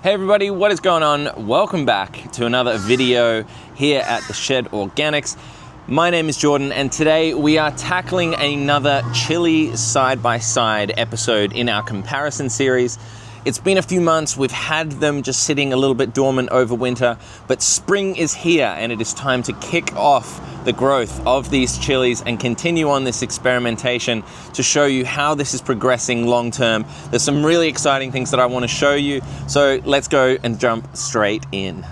Hey everybody, what is going on? Welcome back to another video here at the Shed Organics. My name is Jordan and today we are tackling another Chilli side-by-side episode in our comparison series. It's been a few months, we've had them just sitting a little bit dormant over winter, but spring is here and it is time to kick off the growth of these chilies and continue on this experimentation to show you how this is progressing long term. There's some really exciting things that I want to show you, so let's go and jump straight in.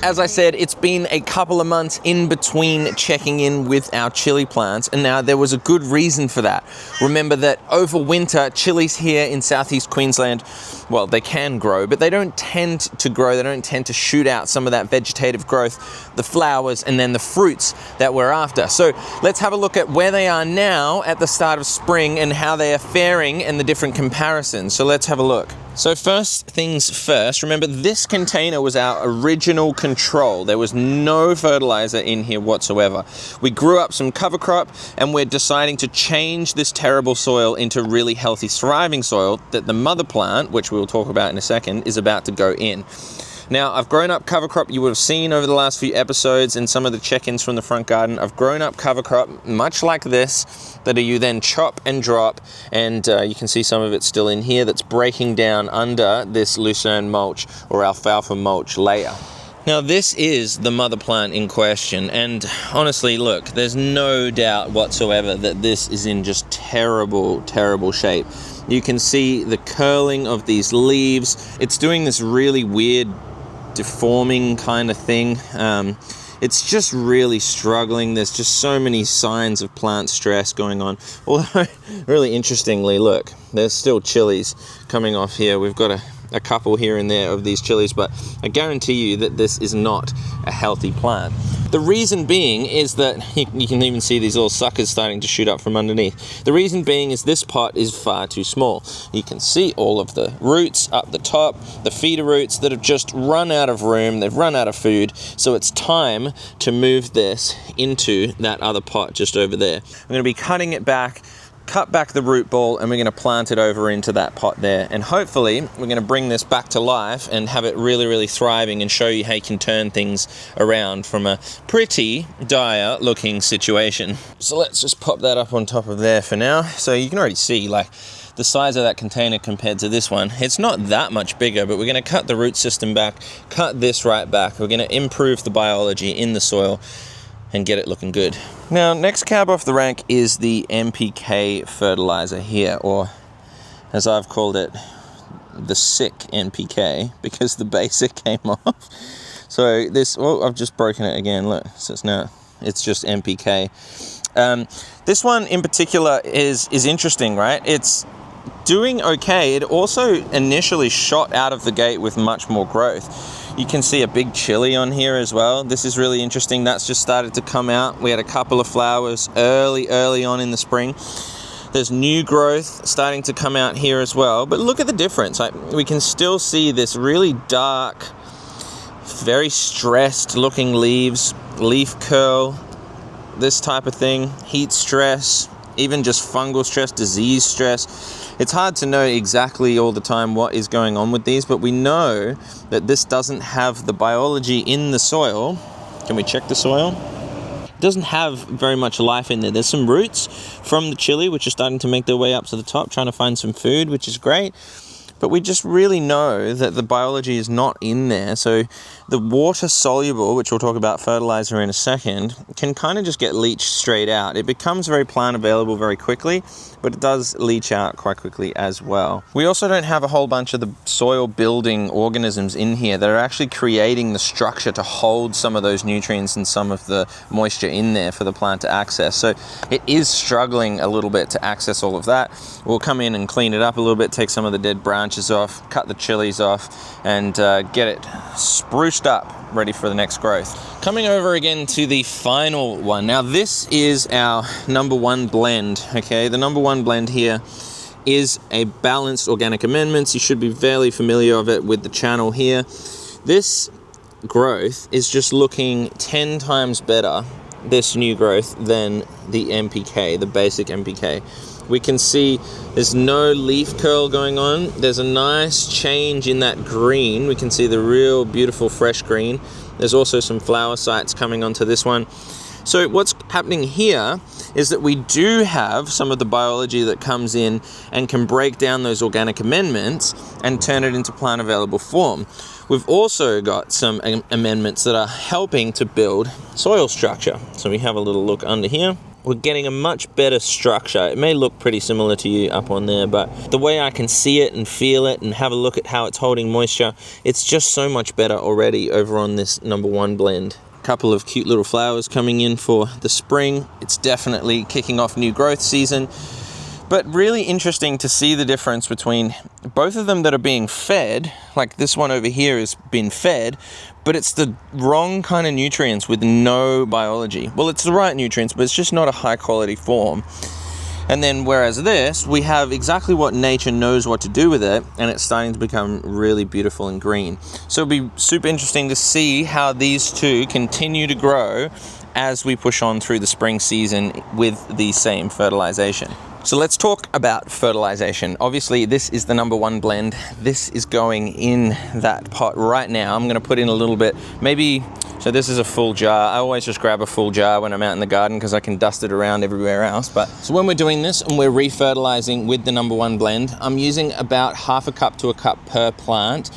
As I said, it's been a couple of months in between checking in with our chili plants, and now there was a good reason for that. Remember that over winter, chilies here in southeast Queensland, well, they can grow, but they don't tend to grow, they don't tend to shoot out some of that vegetative growth, the flowers, and then the fruits that we're after. So let's have a look at where they are now at the start of spring and how they are faring and the different comparisons. So let's have a look. So first things first, remember this container was our original control. There was no fertilizer in here whatsoever. We grew up some cover crop and we're deciding to change this terrible soil into really healthy, thriving soil that the mother plant, which we'll talk about in a second, is about to go in. Now, I've grown up cover crop. You would have seen over the last few episodes and some of the check-ins from the front garden. I've grown up cover crop much like this, that you then chop and drop, and you can see some of it still in here that's breaking down under this lucerne mulch or alfalfa mulch layer. Now, this is the mother plant in question, and honestly, look, there's no doubt whatsoever that this is in just terrible, terrible shape. You can see the curling of these leaves. It's doing this really weird deforming kind of thing. It's just really struggling. There's just so many signs of plant stress going on. Although, really interestingly, look, there's still chilies coming off here. We've got a couple here and there of these chilies, but I guarantee you that this is not a healthy plant. The reason being is that, you can even see these little suckers starting to shoot up from underneath. The reason being is this pot is far too small. You can see all of the roots up the top, the feeder roots that have just run out of room, they've run out of food, so it's time to move this into that other pot just over there. I'm going to be cutting it back, cut back the root ball, and we're going to plant it over into that pot there, and hopefully we're going to bring this back to life and have it really, really thriving and show you how you can turn things around from a pretty dire looking situation. So let's just pop that up on top of there for now. So you can already see like the size of that container compared to this one. It's not that much bigger, but we're going to cut the root system back, cut this right back. We're going to improve the biology in the soil and get it looking good. Now, next cab off the rank is the NPK fertilizer here, or as I've called it, the sick NPK, because the basic came off. So this, well, I've just broken it again, look, so it's just NPK. This one in particular is interesting, right? It's doing okay. It also initially shot out of the gate with much more growth. You can see a big chili on here as well. This is really interesting. That's just started to come out. We had a couple of flowers early on in the spring. There's new growth starting to come out here as well. But look at the difference. We can still see this really dark, very stressed looking leaves, leaf curl, this type of thing, heat stress, even just fungal stress, disease stress. It's hard to know exactly all the time what is going on with these, but we know that this doesn't have the biology in the soil. Can we check the soil? It doesn't have very much life in there. There's some roots from the chili which are starting to make their way up to the top, trying to find some food, which is great. But we just really know that the biology is not in there. So the water soluble, which we'll talk about fertilizer in a second, can kind of just get leached straight out. It becomes very plant available very quickly, but it does leach out quite quickly as well. We also don't have a whole bunch of the soil building organisms in here that are actually creating the structure to hold some of those nutrients and some of the moisture in there for the plant to access. So it is struggling a little bit to access all of that. We'll come in and clean it up a little bit, take some of the dead branches off, cut the chilies off, and get it spruced up, ready for the next growth. Coming over again to the final one. Now this is our number one blend, okay? The number one blend here is a balanced organic amendments. You should be fairly familiar of it with the channel here. This growth is just looking 10 times better, this new growth, than the NPK, the basic NPK. We can see there's no leaf curl going on. There's a nice change in that green. We can see the real beautiful fresh green. There's also some flower sites coming onto this one. So what's happening here is that we do have some of the biology that comes in and can break down those organic amendments and turn it into plant available form. We've also got some amendments that are helping to build soil structure. So we have a little look under here. We're getting a much better structure. It may look pretty similar to you up on there, but the way I can see it and feel it and have a look at how it's holding moisture, it's just so much better already over on this number 1 blend. Couple of cute little flowers coming in for the spring. It's definitely kicking off new growth season, but really interesting to see the difference between both of them that are being fed. Like this one over here has been fed, but it's the wrong kind of nutrients with no biology. Well, it's the right nutrients, but it's just not a high quality form. And then whereas this, we have exactly what nature knows what to do with it, and it's starting to become really beautiful and green. So it'll be super interesting to see how these two continue to grow as we push on through the spring season with the same fertilization. So let's talk about fertilization. Obviously, this is the number 1 blend. This is going in that pot right now. I'm going to put in a little bit, maybe. So this is a full jar. I always just grab a full jar when I'm out in the garden because I can dust it around everywhere else. But so when we're doing this and we're refertilizing with the number 1 blend, I'm using about half a cup to a cup per plant.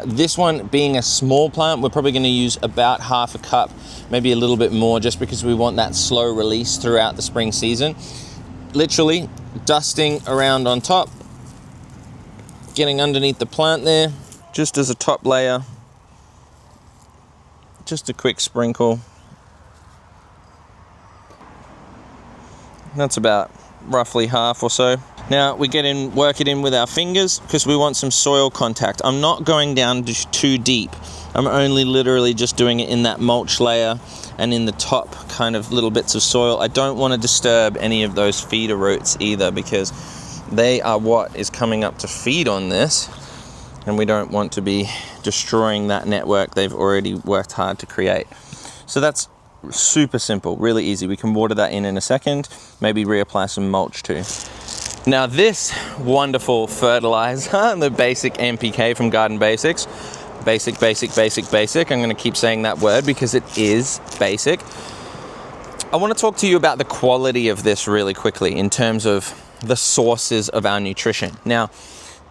This one being a small plant, we're probably going to use about half a cup, maybe a little bit more, just because we want that slow release throughout the spring season. Literally dusting around on top, getting underneath the plant there, just as a top layer. Just a quick sprinkle. That's about roughly half or so. Now we work it in with our fingers because we want some soil contact. I'm not going down too deep. I'm only literally just doing it in that mulch layer and in the top kind of little bits of soil. I don't want to disturb any of those feeder roots either, because they are what is coming up to feed on this, and we don't want to be destroying that network they've already worked hard to create. So that's super simple, really easy. We can water that in a second, maybe reapply some mulch too. Now this wonderful fertilizer, the basic NPK from Garden Basics, basic. I'm going to keep saying that word because it is basic. I want to talk to you about the quality of this really quickly in terms of the sources of our nutrition. Now,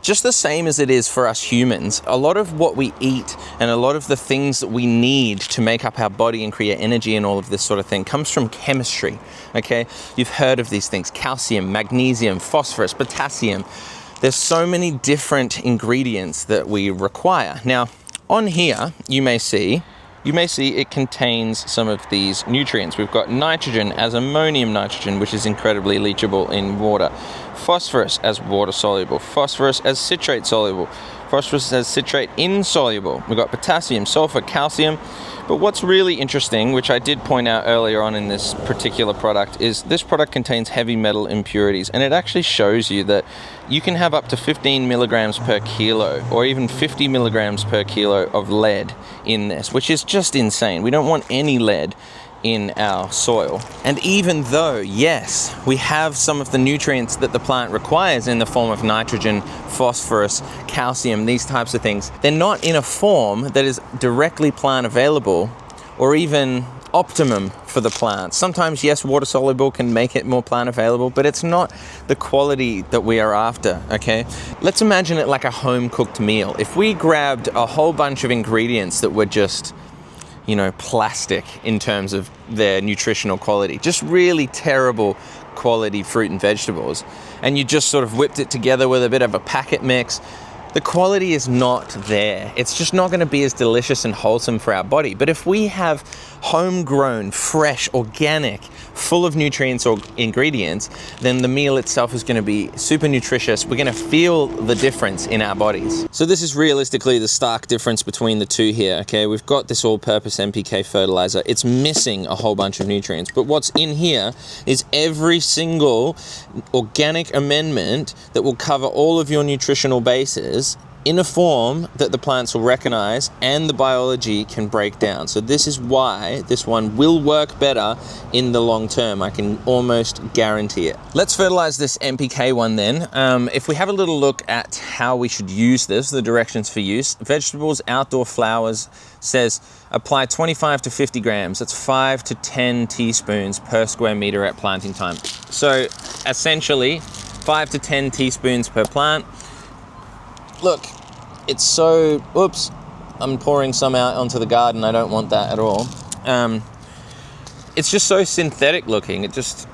just the same as it is for us humans, a lot of what we eat and a lot of the things that we need to make up our body and create energy and all of this sort of thing comes from chemistry, okay? You've heard of these things: calcium, magnesium, phosphorus, potassium. There's so many different ingredients that we require. Now, on here, you may see it contains some of these nutrients. We've got nitrogen as ammonium nitrogen, which is incredibly leachable in water. Phosphorus as water soluble. Phosphorus as citrate soluble. Phosphorus as citrate insoluble. We've got potassium, sulfur, calcium. But what's really interesting, which I did point out earlier on in this particular product, is this product contains heavy metal impurities, and it actually shows you that you can have up to 15 milligrams per kilo or even 50 milligrams per kilo of lead in this, which is just insane. We don't want any lead in our soil. And even though, yes, we have some of the nutrients that the plant requires in the form of nitrogen, phosphorus, calcium, these types of things, they're not in a form that is directly plant available or even optimum for the plant. Sometimes, yes, water soluble can make it more plant available, but it's not the quality that we are after, okay? Let's imagine it like a home cooked meal. If we grabbed a whole bunch of ingredients that were just, plastic in terms of their nutritional quality, just really terrible quality fruit and vegetables, and you just sort of whipped it together with a bit of a packet mix, the quality is not there. It's just not going to be as delicious and wholesome for our body. But if we have homegrown, fresh, organic, full of nutrients or ingredients, then the meal itself is going to be super nutritious. We're going to feel the difference in our bodies. So this is realistically the stark difference between the two here, okay? We've got this all-purpose NPK fertilizer. It's missing a whole bunch of nutrients, but what's in here is every single organic amendment that will cover all of your nutritional bases in a form that the plants will recognize and the biology can break down. So this is why this one will work better in the long term. I can almost guarantee it. Let's fertilize this NPK one then. If we have a little look at how we should use this, the directions for use, vegetables, outdoor flowers says apply 25 to 50 grams. That's 5 to 10 teaspoons per square meter at planting time. So essentially 5 to 10 teaspoons per plant. Look, it's so, oops, I'm pouring some out onto the garden. I don't want that at all. It's just so synthetic looking. It just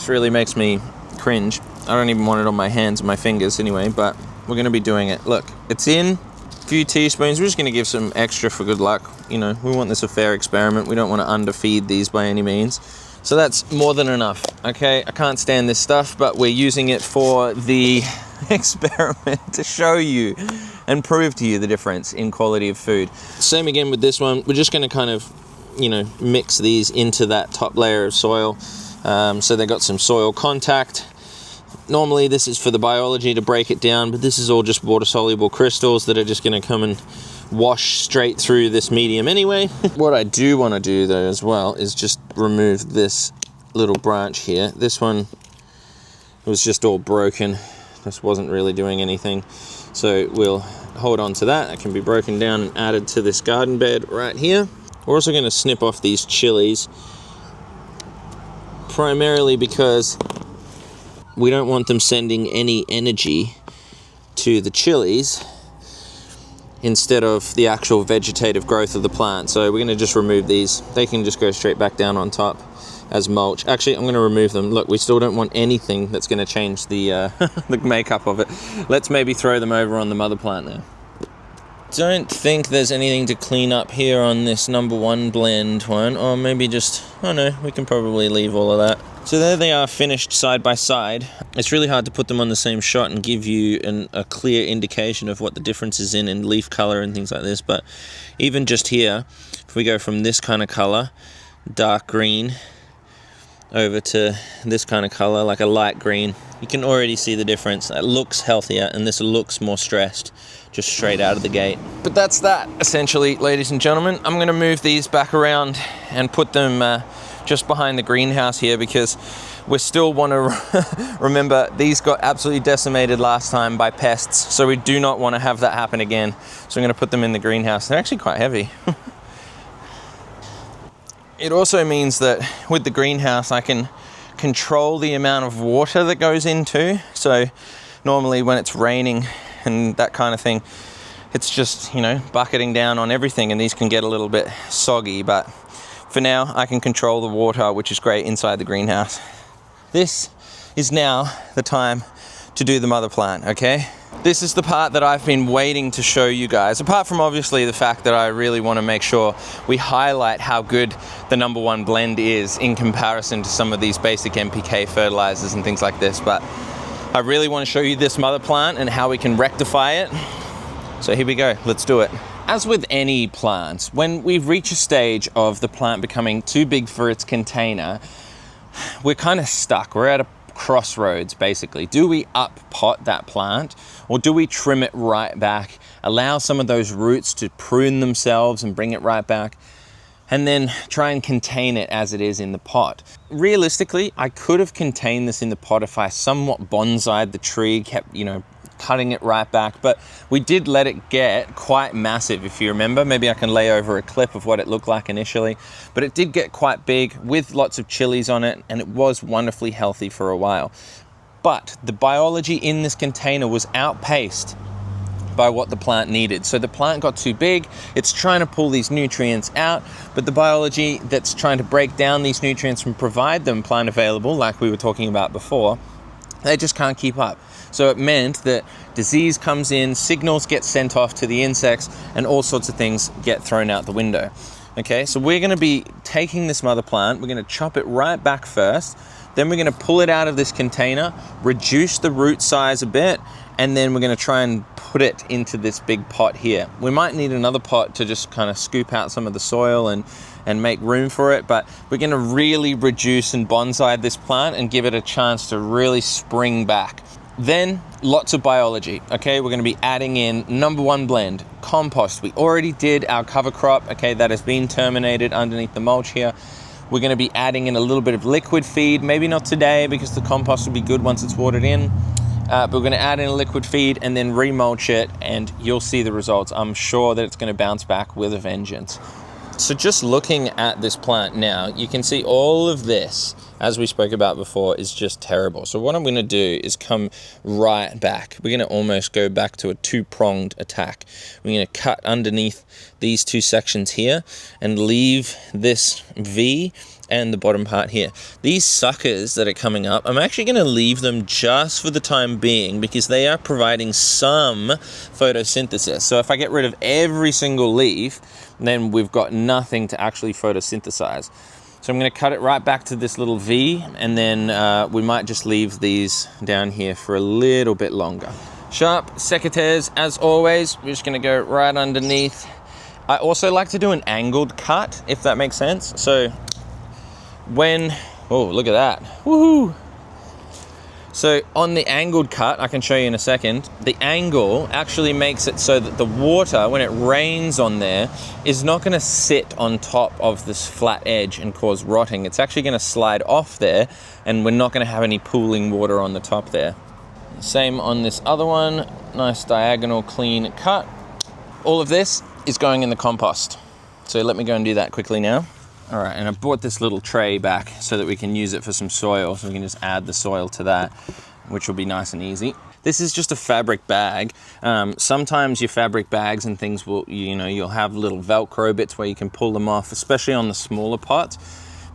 really makes me cringe. I don't even want it on my hands and my fingers anyway, but we're gonna be doing it. Look, it's in a few teaspoons. We're just gonna give some extra for good luck. You know, we want this a fair experiment. We don't want to underfeed these by any means. So that's more than enough, okay? I can't stand this stuff, but we're using it for the experiment to show you and prove to you the difference in quality of food. Same again with this one. We're just going to kind of, you know, mix these into that top layer of soil, so they got some soil contact. Normally this is for the biology to break it down, but this is all just water soluble crystals that are just going to come and wash straight through this medium anyway. What I do want to do though as well is just remove this little branch here. This one was just all broken. This wasn't really doing anything, so we'll hold on to that. It can be broken down and added to this garden bed right here. We're also going to snip off these chilies, primarily because we don't want them sending any energy to the chilies instead of the actual vegetative growth of the plant. So we're going to just remove these. They can just go straight back down on top as mulch. Actually, I'm going to remove them. Look, we still don't want anything that's going to change the the makeup of it. Let's maybe throw them over on the mother plant now. Don't think there's anything to clean up here on this number one blend one, or maybe just, oh no, we can probably leave all of that. So there they are, finished side by side. It's really hard to put them on the same shot and give you a clear indication of what the difference is in leaf color and things like this, but even just here, if we go from this kind of color, dark green, over to this kind of color, like a light green, you can already see the difference. It looks healthier and this looks more stressed just straight out of the gate. But that's that essentially, ladies and gentlemen. I'm going to move these back around and put them just behind the greenhouse here, because we still want to remember these got absolutely decimated last time by pests, so we do not want to have that happen again. So I'm going to put them in the greenhouse. They're actually quite heavy. It also means that with the greenhouse I can control the amount of water that goes into. So normally when it's raining and that kind of thing, it's just, you know, bucketing down on everything, and these can get a little bit soggy, but for now I can control the water, which is great inside the greenhouse. This is now the time to do the mother plant, okay? This is the part that I've been waiting to show you guys, apart from obviously the fact that I really want to make sure we highlight how good the number one blend is in comparison to some of these basic NPK fertilizers and things like this. But I really want to show you this mother plant and how we can rectify it. So here we go, let's do it. As with any plant, when we reach a stage of the plant becoming too big for its container, we're kind of stuck. We're at a crossroads basically. Do we up pot that plant, or do we trim it right back, allow some of those roots to prune themselves and bring it right back, and then try and contain it as it is in the pot? Realistically, I could have contained this in the pot if I somewhat bonsai'd the tree, kept, you know, cutting it right back, but we did let it get quite massive, if you remember. Maybe I can lay over a clip of what it looked like initially, but it did get quite big with lots of chilies on it, and it was wonderfully healthy for a while. But the biology in this container was outpaced by what the plant needed. So the plant got too big, it's trying to pull these nutrients out, but the biology that's trying to break down these nutrients and provide them plant available, like we were talking about before, they just can't keep up. So it meant that disease comes in, signals get sent off to the insects, and all sorts of things get thrown out the window. Okay, so we're going to be taking this mother plant, we're going to chop it right back first, then we're going to pull it out of this container, reduce the root size a bit, and then we're going to try and put it into this big pot here. We might need another pot to just kind of scoop out some of the soil and make room for it, but we're going to really reduce and bonsai this plant and give it a chance to really spring back. Then lots of biology, okay? We're gonna be adding in number one blend, compost. We already did our cover crop, okay? That has been terminated underneath the mulch here. We're gonna be adding in a little bit of liquid feed, maybe not today because the compost will be good once it's watered in. But we're gonna add in a liquid feed and then remulch it, and you'll see the results. I'm sure that it's gonna bounce back with a vengeance. So just looking at this plant now, you can see all of this, as we spoke about before, is just terrible. So what I'm gonna do is come right back. We're gonna almost go back to a two-pronged attack. We're gonna cut underneath these two sections here and leave this V and the bottom part here. These suckers that are coming up, I'm actually gonna leave them just for the time being because they are providing some photosynthesis. So if I get rid of every single leaf, then we've got nothing to actually photosynthesize. So I'm gonna cut it right back to this little V, and then we might just leave these down here for a little bit longer. Sharp secateurs, as always, we're just gonna go right underneath. I also like to do an angled cut, if that makes sense. So oh, look at that, woohoo! So on the angled cut, I can show you in a second, the angle actually makes it so that the water, when it rains on there, is not gonna sit on top of this flat edge and cause rotting. It's actually gonna slide off there, and we're not gonna have any pooling water on the top there. Same on this other one, nice diagonal clean cut. All of this is going in the compost. So let me go and do that quickly now. All right, and I brought this little tray back so that we can use it for some soil, so we can just add the soil to that, which will be nice and easy. This is just a fabric bag. Sometimes your fabric bags and things will, you'll have little Velcro bits where you can pull them off, especially on the smaller pots.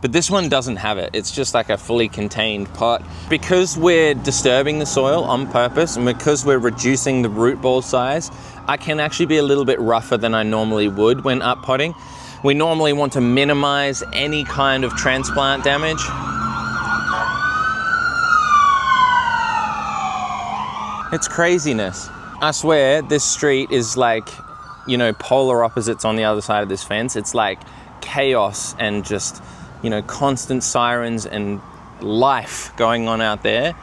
But this one doesn't have it. It's just like a fully contained pot. Because we're disturbing the soil on purpose and because we're reducing the root ball size, I can actually be a little bit rougher than I normally would when up potting. We normally want to minimize any kind of transplant damage. It's craziness. I swear this street is like, polar opposites on the other side of this fence. It's like chaos and just, constant sirens and life going on out there.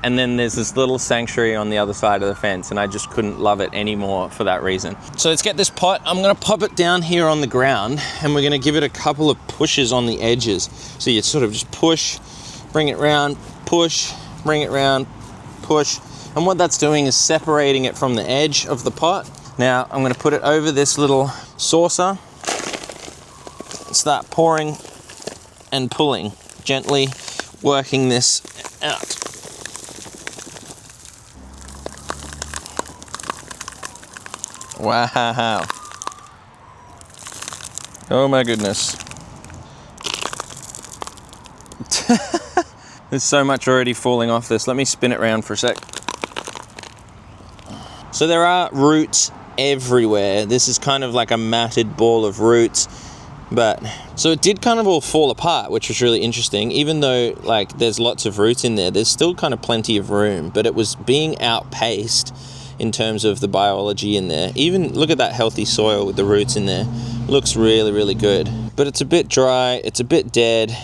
And then there's this little sanctuary on the other side of the fence, and I just couldn't love it anymore for that reason. So let's get this pot. I'm gonna pop it down here on the ground, and we're gonna give it a couple of pushes on the edges. So you sort of just push, bring it round, push, bring it round, push. And what that's doing is separating it from the edge of the pot. Now I'm gonna put it over this little saucer, start pouring and pulling, gently working this out. Wow. Oh my goodness. There's so much already falling off this. Let me spin it around for a sec. So there are roots everywhere. This is kind of like a matted ball of roots. So it did kind of all fall apart, which was really interesting. Even though like there's lots of roots in there, there's still kind of plenty of room, but it was being outpaced in terms of the biology in there. Even look at that healthy soil with the roots in there. Looks really, really good. But it's a bit dry, it's a bit dead.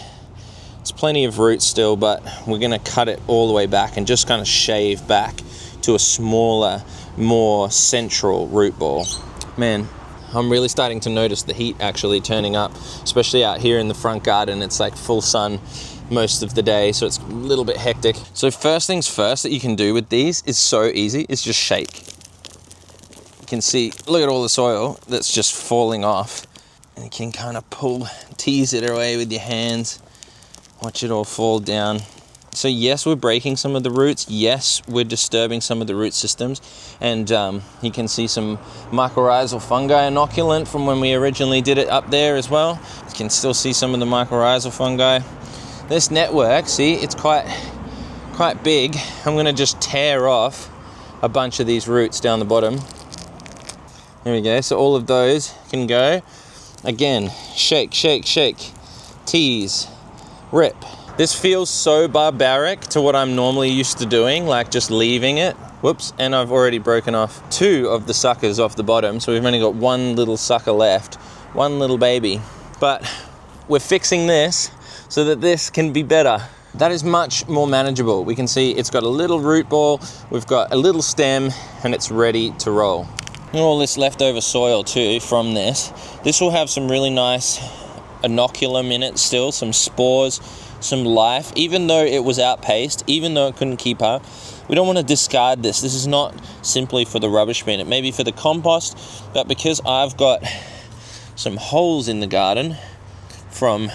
It's plenty of roots still, but we're gonna cut it all the way back and just kind of shave back to a smaller, more central root ball. Man, I'm really starting to notice the heat actually turning up, especially out here in the front garden. It's like full sun most of the day, so it's a little bit hectic. So first things first that you can do with these is so easy, is just shake. You can see, look at all the soil that's just falling off. And you can kind of tease it away with your hands. Watch it all fall down. So yes, we're breaking some of the roots. Yes, we're disturbing some of the root systems. And you can see some mycorrhizal fungi inoculant from when we originally did it up there as well. You can still see some of the mycorrhizal fungi. This network, see, it's quite big. I'm gonna just tear off a bunch of these roots down the bottom. There we go, so all of those can go. Again, shake, shake, shake, tease, rip. This feels so barbaric to what I'm normally used to doing, like just leaving it. Whoops, and I've already broken off 2 of the suckers off the bottom, so we've only got 1 little sucker left, 1 little baby. But we're fixing this so that this can be better. That is much more manageable. We can see it's got a little root ball, we've got a little stem, and it's ready to roll. And all this leftover soil too from this. This will have some really nice inoculum in it still, some spores, some life. Even though it was outpaced, even though it couldn't keep up, we don't want to discard this. This is not simply for the rubbish bin. It may be for the compost, but because I've got some holes in the garden from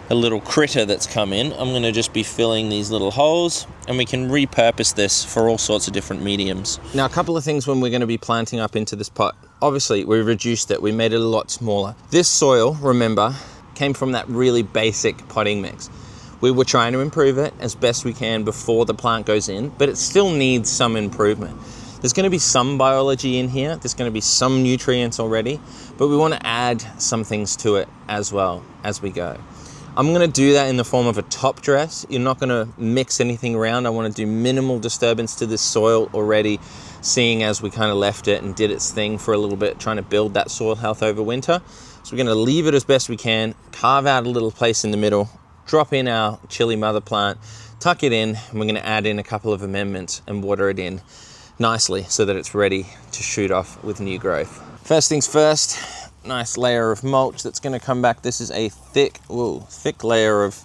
a little critter that's come in, I'm going to just be filling these little holes, and we can repurpose this for all sorts of different mediums. Now, a couple of things when we're going to be planting up into this pot. Obviously, we reduced it. We made it a lot smaller. This soil, remember, came from that really basic potting mix. We were trying to improve it as best we can before the plant goes in, but it still needs some improvement. There's going to be some biology in here. There's going to be some nutrients already, but we want to add some things to it as well as we go. I'm going to do that in the form of a top dress. You're not going to mix anything around. I want to do minimal disturbance to this soil already, seeing as we kind of left it and did its thing for a little bit, trying to build that soil health over winter. So we're going to leave it as best we can, carve out a little place in the middle, drop in our chili mother plant, tuck it in, and we're going to add in a couple of amendments and water it in nicely so that it's ready to shoot off with new growth. First things first, nice layer of mulch that's going to come back. This is a thick layer of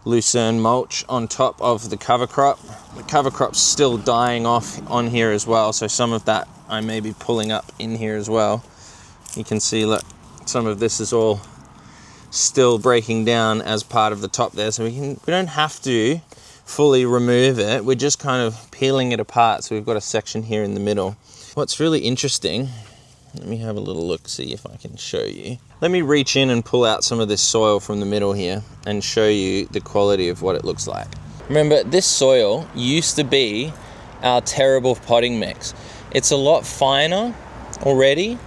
lucerne mulch on top of the cover crop. The cover crop's still dying off on here as well, so some of that I may be pulling up in here as well. You can see, look, some of this is all still breaking down as part of the top there, so we don't have to fully remove it. We're just kind of peeling it apart, so we've got a section here in the middle. What's really interesting, let me have a little look, see if I can show you. Let me reach in and pull out some of this soil from the middle here and show you the quality of what it looks like. Remember, this soil used to be our terrible potting mix. It's a lot finer already.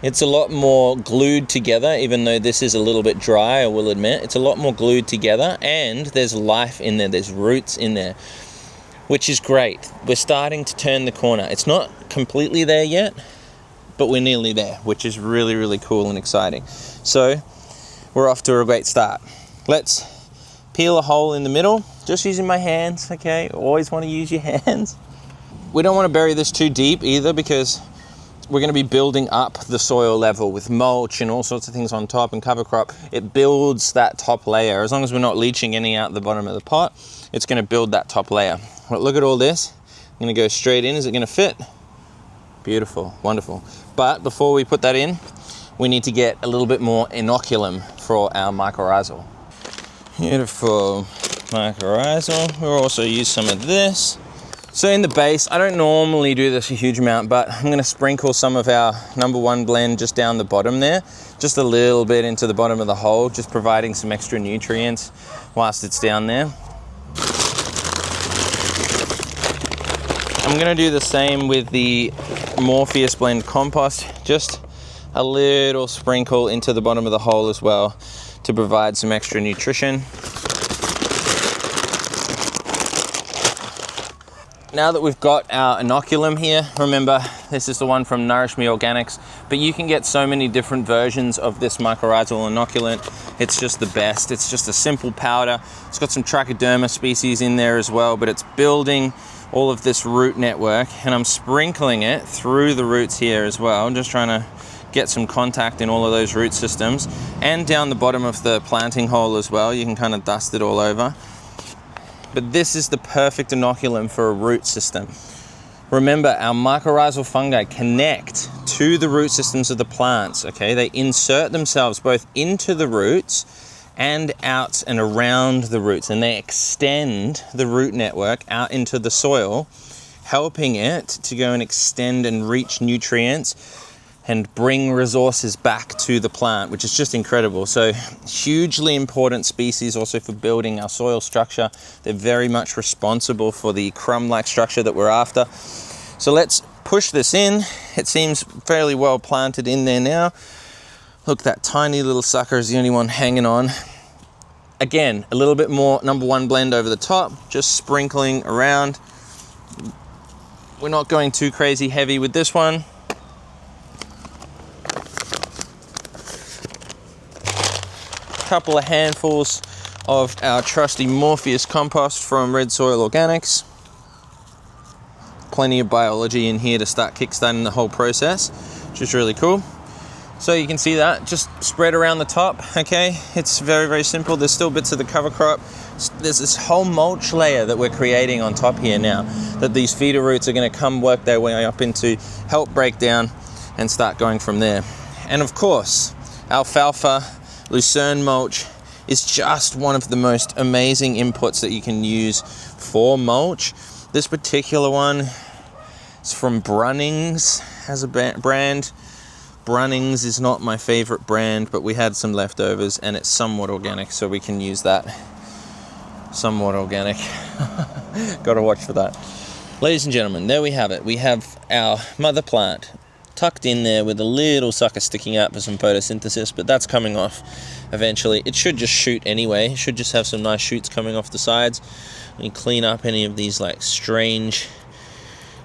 It's a lot more glued together, even though this is a little bit dry, I will admit. It's a lot more glued together, and there's life in there, there's roots in there, which is great. We're starting to turn the corner. It's not completely there yet, but we're nearly there, which is really, really cool and exciting. So we're off to a great start. Let's peel a hole in the middle, just using my hands, okay? Always want to use your hands. We don't want to bury this too deep either, because we're going to be building up the soil level with mulch and all sorts of things on top and cover crop. It builds that top layer. As long as we're not leaching any out the bottom of the pot, it's going to build that top layer. Well, look at all this. I'm going to go straight in. Is it going to fit? Beautiful, wonderful. But before we put that in, we need to get a little bit more inoculum for our mycorrhizal. Beautiful mycorrhizal. We'll also use some of this. So in the base, I don't normally do this a huge amount, but I'm going to sprinkle some of our #1 blend just down the bottom there, just a little bit into the bottom of the hole, just providing some extra nutrients whilst it's down there. I'm going to do the same with the Morpheus blend compost, just a little sprinkle into the bottom of the hole as well to provide some extra nutrition. Now that we've got our inoculum here, remember this is the one from Nourish Me Organics, but you can get so many different versions of this mycorrhizal inoculant. It's just the best. It's just a simple powder. It's got some trichoderma species in there as well, but it's building all of this root network, and I'm sprinkling it through the roots here as well. I'm just trying to get some contact in all of those root systems, and down the bottom of the planting hole as well. You can kind of dust it all over. But this is the perfect inoculum for a root system. Remember, our mycorrhizal fungi connect to the root systems of the plants, okay? They insert themselves both into the roots and out and around the roots, and they extend the root network out into the soil, helping it to go and extend and reach nutrients and bring resources back to the plant, which is just incredible. So hugely important species also for building our soil structure. They're very much responsible for the crumb-like structure that we're after. So let's push this in. It seems fairly well planted in there now. Look, that tiny little sucker is the only one hanging on. Again, a little bit more #1 blend over the top, just sprinkling around. We're not going too crazy heavy with this one. Couple of handfuls of our trusty Morpheus compost from Red Soil Organics. Plenty of biology in here to start kickstarting the whole process, which is really cool. So you can see that just spread around the top. Okay, it's very, very simple. There's still bits of the cover crop. There's this whole mulch layer that we're creating on top here now, that these feeder roots are going to come work their way up into, help break down and start going from there. And of course, alfalfa lucerne mulch is just one of the most amazing inputs that you can use for mulch. This particular one is from Pruning as a brand. Pruning is not my favorite brand, but we had some leftovers and it's somewhat organic, so we can use that. Somewhat organic. Gotta watch for that. Ladies and gentlemen, there we have it. We have our mother plant tucked in there with a little sucker sticking out for some photosynthesis, but that's coming off eventually. It should just shoot anyway. It should just have some nice shoots coming off the sides. And clean up any of these like strange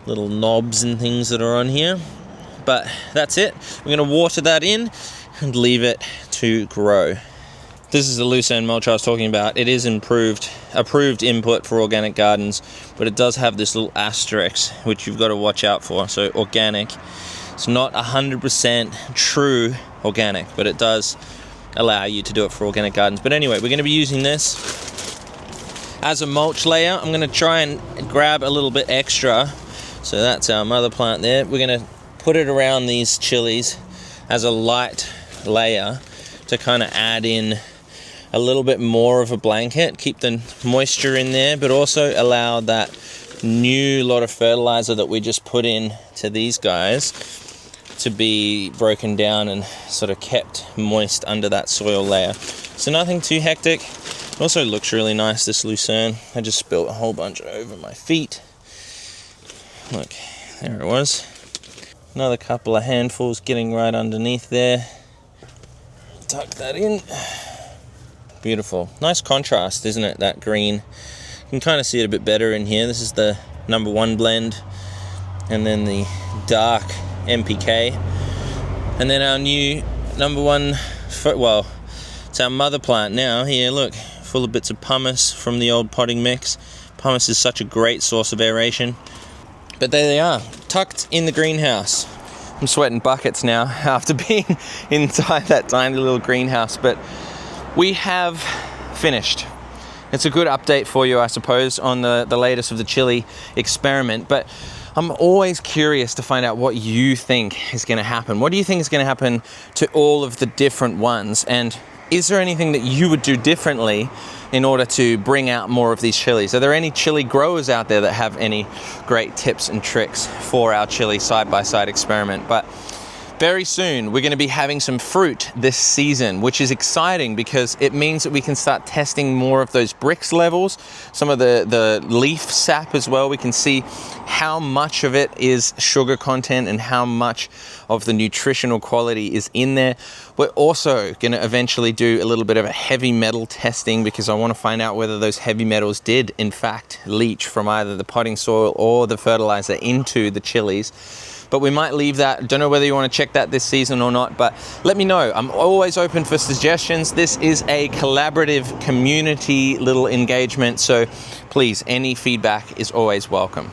little knobs and things that are on here. But that's it. We're going to water that in and leave it to grow. This is the lucerne mulch I was talking about. It is approved input for organic gardens, but it does have this little asterisk which you've got to watch out for. So organic. It's not 100% true organic, but it does allow you to do it for organic gardens. But anyway, we're going to be using this as a mulch layer. I'm going to try and grab a little bit extra. So that's our mother plant there. We're going to put it around these chilies as a light layer to kind of add in a little bit more of a blanket, keep the moisture in there, but also allow that new lot of fertilizer that we just put in to these guys to be broken down and sort of kept moist under that soil layer. So nothing too hectic. It also looks really nice, this lucerne. I just spilled a whole bunch over my feet. Look, there it was. Another couple of handfuls getting right underneath there. Tuck that in. Beautiful. Nice contrast, isn't it? That green. You can kind of see it a bit better in here. This is the number 1 blend. And then the dark NPK. And then our new number 1, well, it's our mother plant now. Here, look, full of bits of pumice from the old potting mix. Pumice is such a great source of aeration. But there they are, tucked in the greenhouse. I'm sweating buckets now after being inside that tiny little greenhouse, but we have finished. It's a good update for you, I suppose, on the latest of the chili experiment, but I'm always curious to find out what you think is going to happen. What do you think is going to happen to all of the different ones? And is there anything that you would do differently in order to bring out more of these chilies? Are there any chili growers out there that have any great tips and tricks for our chili side-by-side experiment? But very soon we're going to be having some fruit this season, which is exciting because it means that we can start testing more of those Brix levels, some of the leaf sap as well. We can see how much of it is sugar content and how much of the nutritional quality is in there. We're also going to eventually do a little bit of a heavy metal testing because I want to find out whether those heavy metals did in fact leach from either the potting soil or the fertilizer into the chilies. But we might leave that. Don't know whether you want to check that this season or not, but let me know. I'm always open for suggestions. This is a collaborative community little engagement, so please, any feedback is always welcome.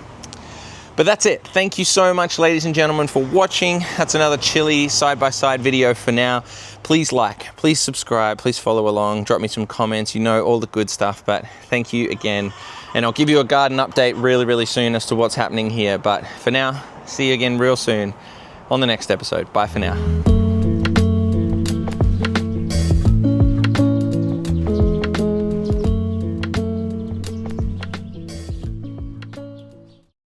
But that's it. Thank you so much, ladies and gentlemen, for watching. That's another chili side-by-side video for now. Please like, please subscribe, please follow along, drop me some comments, you know, all the good stuff. But thank you again. And I'll give you a garden update really, really soon as to what's happening here. But for now, see you again real soon on the next episode. Bye for now.